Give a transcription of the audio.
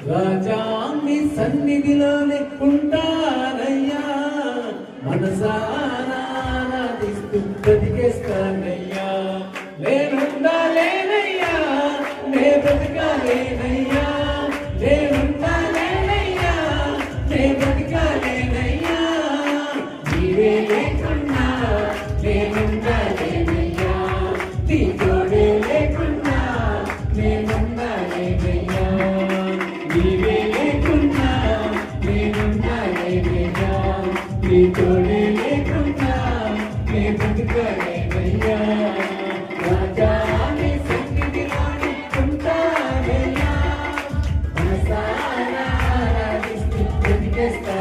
రాజా మీ సన్నిధిలోనే ఉంటానయ్యా, మనసారా ఆరాధిస్తూ బ్రతికేస్తానయ్యా. నేనుండాలేనయ్యా, నే బ్రతకాలేనయ్యా, నేనుండాలేనయ్యా, నే బ్రతకాలేనయ్యా. నీవే లేకున్నా నేనుండాలేనయ్యా, నీ తోడే లేకున్నా నేనుండాలేనయ్యా. నీవే లేకున్నా నేనుండాలేనయ్యా, నీ తోడే లేకున్నా నే బ్రతకాలేనయ్యా. రాజా నీ సన్నిధిలోనే ఉంటానయ్యా, మనసారా ఆరాధిస్తూ బ్రతికేస్తా